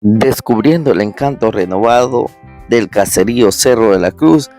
descubriendo el encanto renovado del caserío Cerro de la Cruz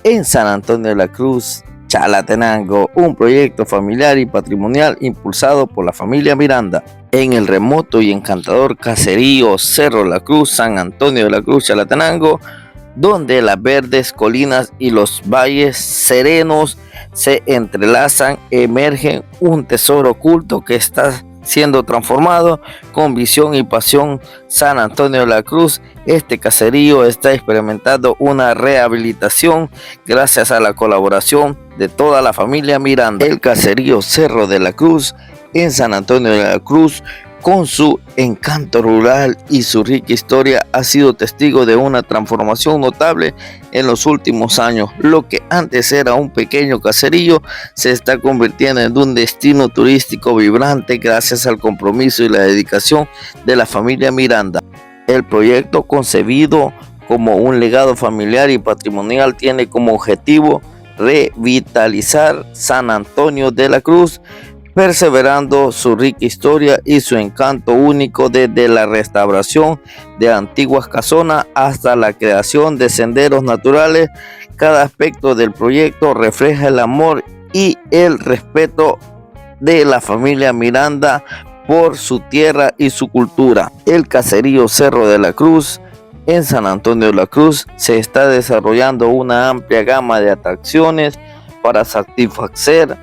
en San Antonio de la Cruz, Chalatenango, un proyecto familiar y patrimonial impulsado por la familia Miranda. En el remoto y encantador caserío Cerro de la Cruz, San Antonio de la Cruz, Chalatenango, donde las verdes colinas y los valles serenos se entrelazan, emerge un tesoro oculto que está siendo transformado con visión y pasión. San Antonio de la Cruz, este caserío está experimentando una rehabilitación gracias a la colaboración de toda la familia Miranda. El caserío Cerro de la Cruz en San Antonio de la Cruz, con su encanto rural y su rica historia, ha sido testigo de una transformación notable en los últimos años. Lo que antes era un pequeño caserío se está convirtiendo en un destino turístico vibrante gracias al compromiso y la dedicación de la familia Miranda. El proyecto, concebido como un legado familiar y patrimonial, tiene como objetivo revitalizar San Antonio de la Cruz, perseverando su rica historia y su encanto único, desde la restauración de antiguas casonas hasta la creación de senderos naturales. Cada aspecto del proyecto refleja el amor y el respeto de la familia Miranda por su tierra y su cultura. El caserío Cerro de la Cruz en San Antonio de la Cruz se está desarrollando una amplia gama de atracciones para satisfacer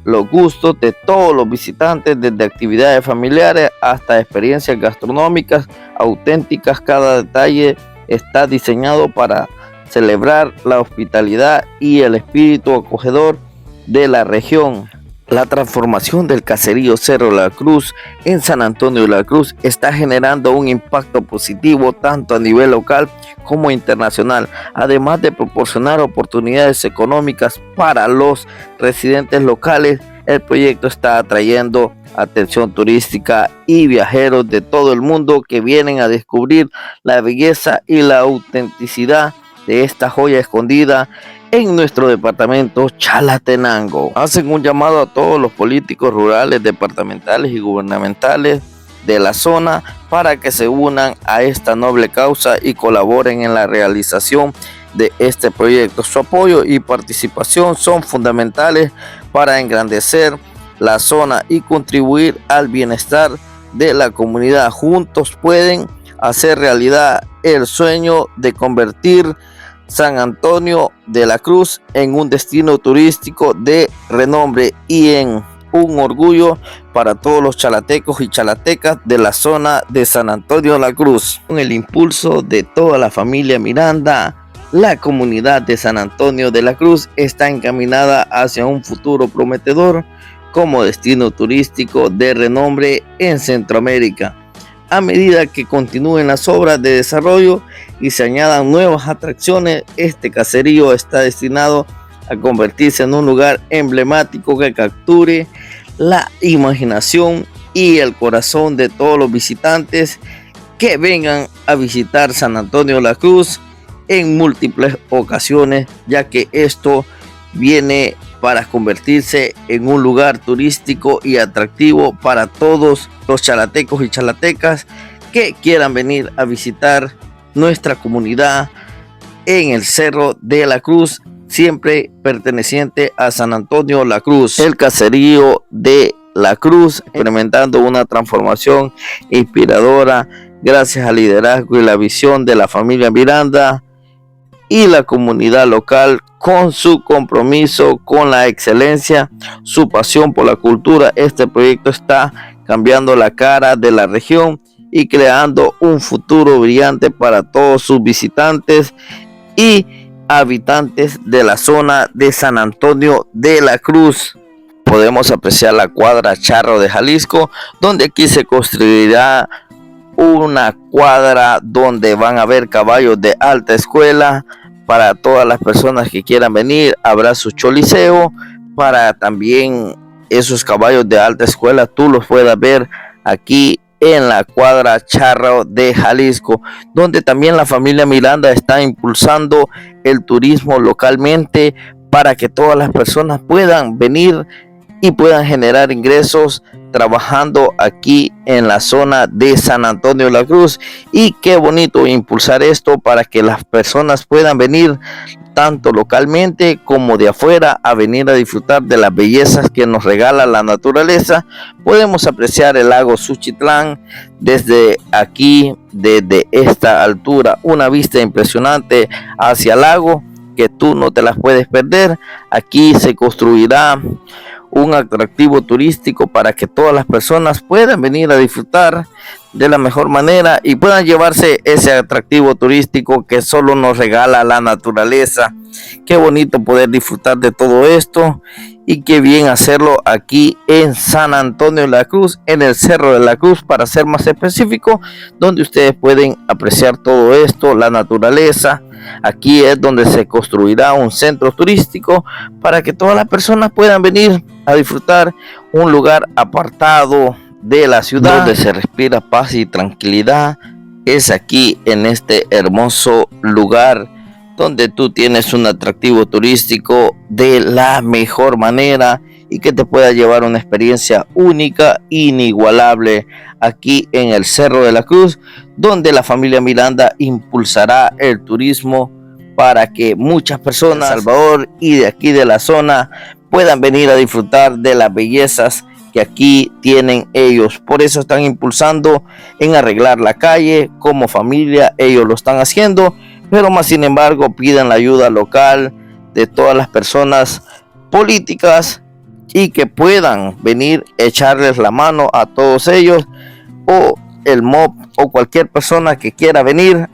los gustos de todos los visitantes, desde actividades familiares hasta experiencias gastronómicas auténticas. Cada detalle está diseñado para celebrar la hospitalidad y el espíritu acogedor de la región. La transformación del caserío Cerro de la Cruz en San Antonio de la Cruz está generando un impacto positivo tanto a nivel local como internacional, además de proporcionar oportunidades económicas para los residentes locales. El proyecto está atrayendo atención turística y viajeros de todo el mundo que vienen a descubrir la belleza y la autenticidad de esta joya escondida en nuestro departamento Chalatenango. Hacen un llamado a todos los políticos rurales, departamentales y gubernamentales de la zona para que se unan a esta noble causa y colaboren en la realización de este proyecto. Su apoyo y participación son fundamentales para engrandecer la zona y contribuir al bienestar de la comunidad. Juntos pueden hacer realidad el sueño de convertir San Antonio de la Cruz en un destino turístico de renombre y en un orgullo para todos los chalatecos y chalatecas de la zona de San Antonio de la Cruz. Con el impulso de toda la familia Miranda, la comunidad de San Antonio de la Cruz está encaminada hacia un futuro prometedor como destino turístico de renombre en Centroamérica. A medida que continúen las obras de desarrollo y se añadan nuevas atracciones, este caserío está destinado a convertirse en un lugar emblemático que capture la imaginación y el corazón de todos los visitantes que vengan a visitar San Antonio de la Cruz en múltiples ocasiones, ya que esto viene para convertirse en un lugar turístico y atractivo para todos los chalatecos y chalatecas que quieran venir a visitar nuestra comunidad en el Cerro de la Cruz, siempre perteneciente a San Antonio de la Cruz. El caserío de la Cruz experimentando una transformación inspiradora gracias al liderazgo y la visión de la familia Miranda y la comunidad local, con su compromiso con la excelencia, su pasión por la cultura. Este proyecto está cambiando la cara de la región y creando un futuro brillante para todos sus visitantes y habitantes de la zona de San Antonio de la Cruz. Podemos apreciar la cuadra Charro de Jalisco, donde aquí se construirá una cuadra donde van a haber caballos de alta escuela. Para todas las personas que quieran venir, habrá su choliseo para también esos caballos de alta escuela tú los puedas ver aquí en la cuadra Charro de Jalisco, donde también la familia Miranda está impulsando el turismo localmente para que todas las personas puedan venir y puedan generar ingresos trabajando aquí en la zona de San Antonio de la Cruz, y qué bonito impulsar esto para que las personas puedan venir tanto localmente como de afuera a venir a disfrutar de las bellezas que nos regala la naturaleza. Podemos apreciar el lago Suchitlán desde aquí, desde esta altura, una vista impresionante hacia el lago que tú no te las puedes perder. Aquí se construirá un atractivo turístico para que todas las personas puedan venir a disfrutar de la mejor manera y puedan llevarse ese atractivo turístico que solo nos regala la naturaleza. Qué bonito poder disfrutar de todo esto, y qué bien hacerlo aquí en San Antonio de la Cruz, en el Cerro de la Cruz para ser más específico, donde ustedes pueden apreciar todo esto, la naturaleza. Aquí es donde se construirá un centro turístico para que todas las personas puedan venir a disfrutar un lugar apartado de la ciudad, donde se respira paz y tranquilidad. Es aquí en este hermoso lugar donde tú tienes un atractivo turístico de la mejor manera y que te pueda llevar una experiencia única, inigualable, aquí en el Cerro de la Cruz, donde la familia Miranda impulsará el turismo para que muchas personas de Salvador y de aquí de la zona puedan venir a disfrutar de las bellezas que aquí tienen ellos. Por eso están impulsando en arreglar la calle. Como familia ellos lo están haciendo, pero más sin embargo piden la ayuda local de todas las personas políticas y que puedan venir a echarles la mano a todos ellos, o el MOB o cualquier persona que quiera venir.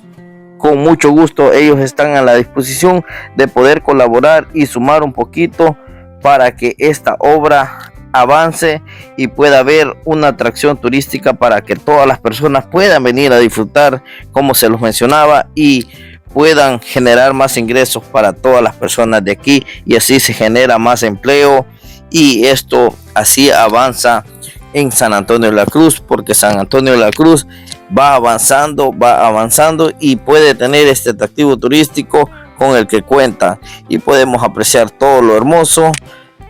Con mucho gusto ellos están a la disposición de poder colaborar y sumar un poquito para que esta obra avance y pueda haber una atracción turística para que todas las personas puedan venir a disfrutar, como se los mencionaba, y puedan generar más ingresos para todas las personas de aquí, y así se genera más empleo, y esto así avanza en San Antonio de la Cruz, porque San Antonio de la Cruz va avanzando y puede tener este atractivo turístico con el que cuenta, y podemos apreciar todo lo hermoso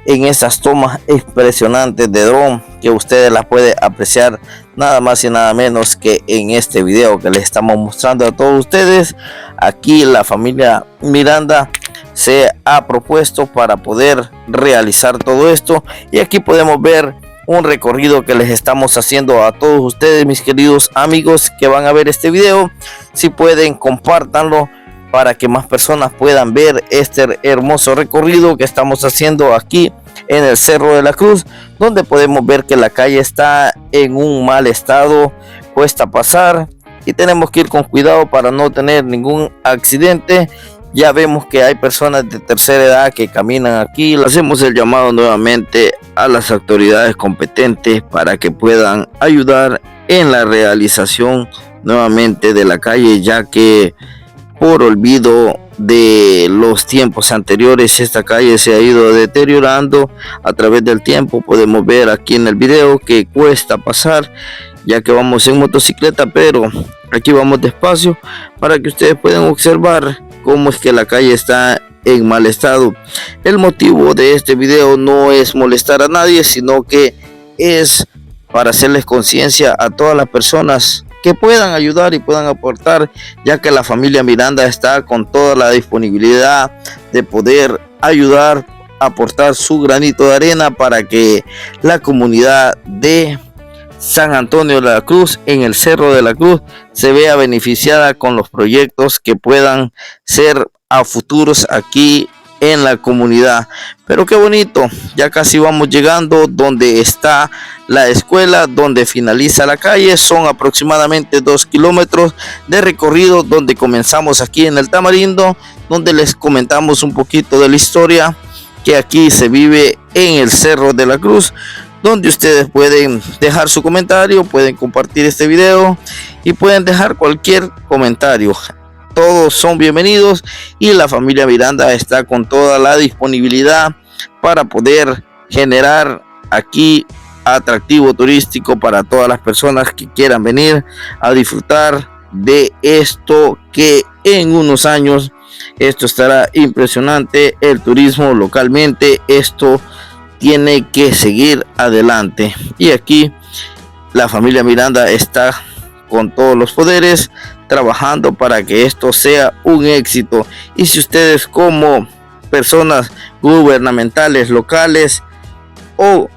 en esas tomas impresionantes de dron que ustedes las pueden apreciar nada más y nada menos que en este video que les estamos mostrando a todos ustedes. Aquí la familia Miranda se ha propuesto para poder realizar todo esto, y aquí podemos ver un recorrido que les estamos haciendo a todos ustedes, mis queridos amigos que van a ver este video. Si pueden, compártanlo para que más personas puedan ver este hermoso recorrido que estamos haciendo aquí en el Cerro de la Cruz, donde podemos ver que la calle está en un mal estado, cuesta pasar y tenemos que ir con cuidado para no tener ningún accidente. Ya vemos que hay personas de tercera edad que caminan aquí. Hacemos el llamado nuevamente a las autoridades competentes para que puedan ayudar en la realización nuevamente de la calle, ya que por olvido de los tiempos anteriores esta calle se ha ido deteriorando a través del tiempo. Podemos ver aquí en el video que cuesta pasar, ya que vamos en motocicleta, pero aquí vamos despacio para que ustedes puedan observar cómo es que la calle está en mal estado. El motivo de este video no es molestar a nadie, sino que es para hacerles conciencia a todas las personas que puedan ayudar y puedan aportar, ya que la familia Miranda está con toda la disponibilidad de poder ayudar, aportar su granito de arena para que la comunidad de San Antonio de la Cruz, en el Cerro de la Cruz, se vea beneficiada con los proyectos que puedan ser a futuros aquí en la comunidad. Pero qué bonito, ya casi vamos llegando donde está la escuela, donde finaliza la calle. Son aproximadamente 2 kilómetros de recorrido, donde comenzamos aquí en el Tamarindo, donde les comentamos un poquito de la historia que aquí se vive en el Cerro de la Cruz, donde ustedes pueden dejar su comentario, pueden compartir este video y pueden dejar cualquier comentario. Todos son bienvenidos y la familia Miranda está con toda la disponibilidad para poder generar aquí atractivo turístico para todas las personas que quieran venir a disfrutar de esto, que en unos años esto estará impresionante, el turismo localmente. Esto tiene que seguir adelante. Y aquí la familia Miranda está con todos los poderes trabajando para que esto sea un éxito. Y si ustedes como personas gubernamentales locales o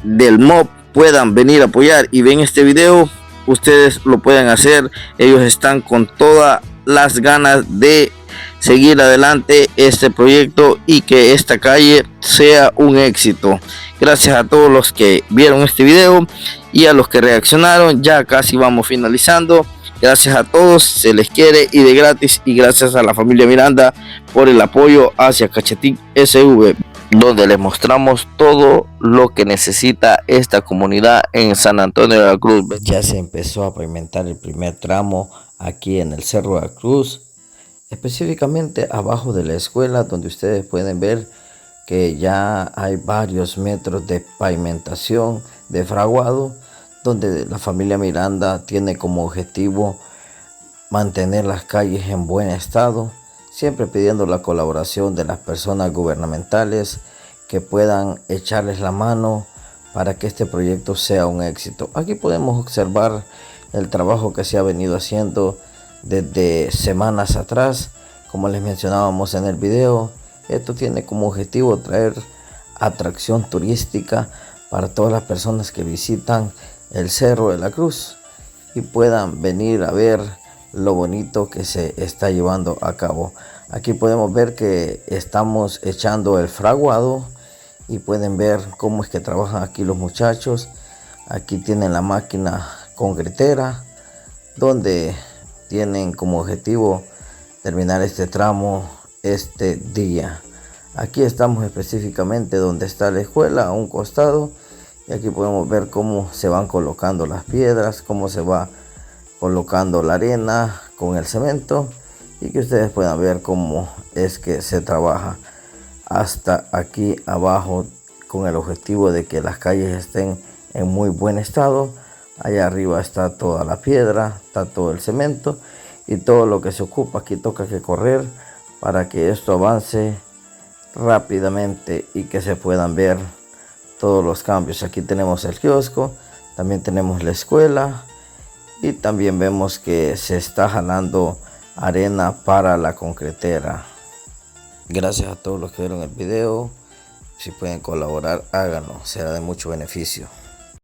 del MOB puedan venir a apoyar y ven este video, ustedes lo pueden hacer. Ellos están con todas las ganas de seguir adelante este proyecto y que esta calle sea un éxito. Gracias a todos los que vieron este video y a los que reaccionaron. Ya casi vamos finalizando. Gracias a todos, se les quiere y de gratis, y gracias a la familia Miranda por el apoyo hacia Cachetic SV, donde les mostramos todo lo que necesita esta comunidad en San Antonio de la Cruz. Ya se empezó a pavimentar el primer tramo aquí en el Cerro de la Cruz, específicamente abajo de la escuela, donde ustedes pueden ver que ya hay varios metros de pavimentación de fraguado, donde la familia Miranda tiene como objetivo mantener las calles en buen estado, siempre pidiendo la colaboración de las personas gubernamentales que puedan echarles la mano para que este proyecto sea un éxito. Aquí podemos observar el trabajo que se ha venido haciendo desde semanas atrás. Como les mencionábamos en el video, esto tiene como objetivo traer atracción turística para todas las personas que visitan el Cerro de la Cruz y puedan venir a ver lo bonito que se está llevando a cabo. Aquí podemos ver que estamos echando el fraguado y pueden ver cómo es que trabajan aquí los muchachos. Aquí tienen la máquina concretera, donde tienen como objetivo terminar este tramo este día. Aquí estamos específicamente donde está la escuela, a un costado, y aquí podemos ver cómo se van colocando las piedras, cómo se va colocando la arena con el cemento, y que ustedes puedan ver cómo es que se trabaja hasta aquí abajo, con el objetivo de que las calles estén en muy buen estado. Allá arriba está toda la piedra, está todo el cemento y todo lo que se ocupa. Aquí toca que correr para que esto avance rápidamente y que se puedan ver todos los cambios. Aquí tenemos el kiosco, también tenemos la escuela y también vemos que se está jalando arena para la concretera. Gracias a todos los que vieron el video. Si pueden colaborar, háganlo, será de mucho beneficio.